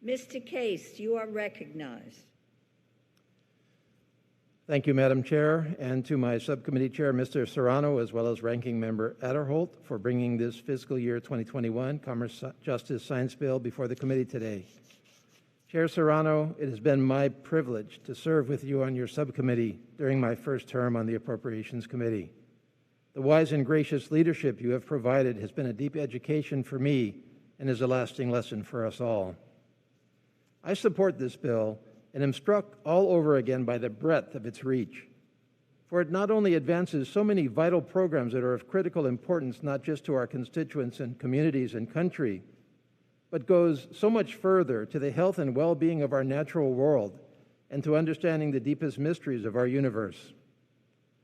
Mr. Case, you are recognized. Thank you, Madam Chair, and to my subcommittee chair, Mr. Serrano, as well as Ranking Member Adderholt, for bringing this fiscal year 2021 Commerce Justice Science Bill before the committee today. Chair Serrano, it has been my privilege to serve with you on your subcommittee during my first term on the Appropriations Committee. The wise and gracious leadership you have provided has been a deep education for me and is a lasting lesson for us all. I support this bill and am struck all over again by the breadth of its reach. For it not only advances so many vital programs that are of critical importance not just to our constituents and communities and country, but goes so much further to the health and well-being of our natural world and to understanding the deepest mysteries of our universe.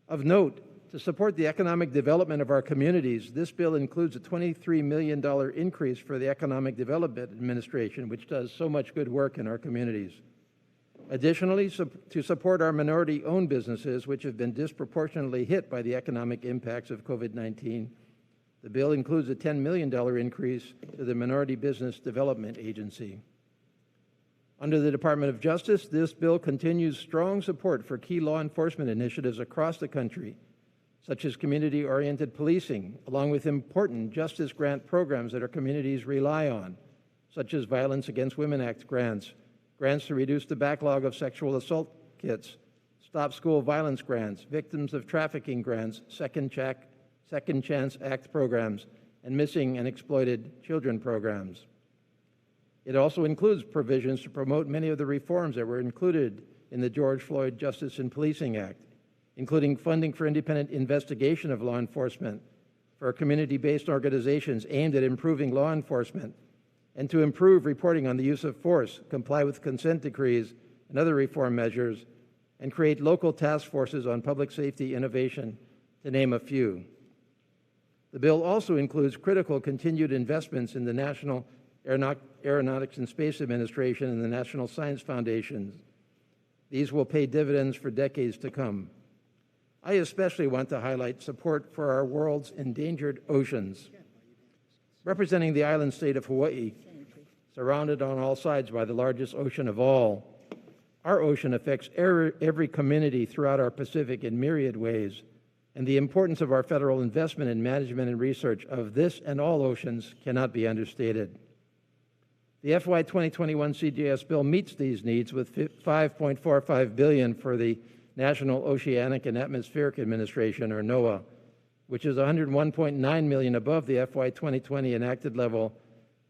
Of note, to support the economic development of our communities, this bill includes a $23 million increase for the Economic Development Administration, which does so much good work in our communities. Additionally, to support our minority-owned businesses, which have been disproportionately hit by the economic impacts of COVID-19, the bill includes a $10 million increase to the Minority Business Development Agency. Under the Department of Justice, this bill continues strong support for key law enforcement initiatives across the country, such as community-oriented policing, along with important justice grant programs that our communities rely on, such as Violence Against Women Act grants, grants to reduce the backlog of sexual assault kits, Stop School Violence grants, Victims of Trafficking grants, Second Chance Act programs, and Missing and Exploited Children programs. It also includes provisions to promote many of the reforms that were included in the George Floyd Justice in Policing Act, including funding for independent investigation of law enforcement, for community-based organizations aimed at improving law enforcement, and to improve reporting on the use of force, comply with consent decrees and other reform measures, and create local task forces on public safety innovation, to name a few. The bill also includes critical continued investments in the National Aeronautics and Space Administration and the National Science Foundation. These will pay dividends for decades to come. I especially want to highlight support for our world's endangered oceans. Representing the island state of Hawaii, surrounded on all sides by the largest ocean of all, our ocean affects every community throughout our Pacific in myriad ways, and the importance of our federal investment in management and research of this and all oceans cannot be understated. The FY 2021 CJS bill meets these needs with $5.45 billion for the National Oceanic and Atmospheric Administration, or NOAA, which is $101.9 million above the FY 2020 enacted level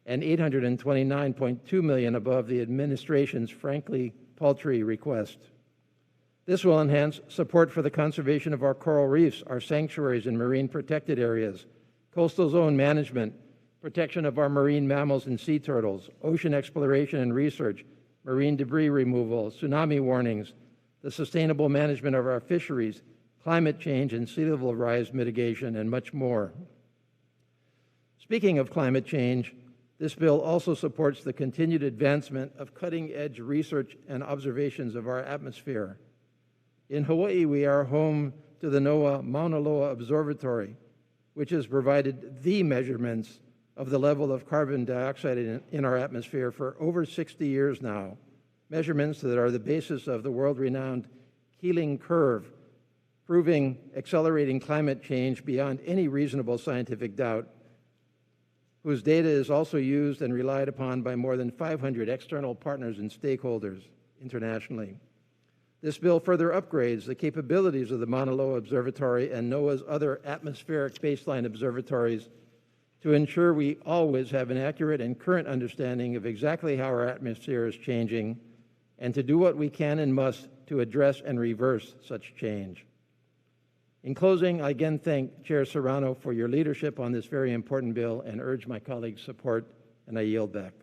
and $829.2 million above the administration's frankly paltry request. This will enhance support for the conservation of our coral reefs, our sanctuaries and marine protected areas, coastal zone management, protection of our marine mammals and sea turtles, ocean exploration and research, marine debris removal, tsunami warnings, the sustainable management of our fisheries, climate change and sea level rise mitigation, and much more. Speaking of climate change, this bill also supports the continued advancement of cutting-edge research and observations of our atmosphere. In Hawaii, we are home to the NOAA Mauna Loa Observatory, which has provided the measurements of the level of carbon dioxide in our atmosphere for over 60 years now, measurements that are the basis of the world-renowned Keeling curve, proving accelerating climate change beyond any reasonable scientific doubt, whose data is also used and relied upon by more than 500 external partners and stakeholders internationally. This bill further upgrades the capabilities of the Mauna Loa Observatory and NOAA's other atmospheric baseline observatories to ensure we always have an accurate and current understanding of exactly how our atmosphere is changing, and to do what we can and must to address and reverse such change. In closing, I again thank Chair Serrano for your leadership on this very important bill and urge my colleagues' support, and I yield back.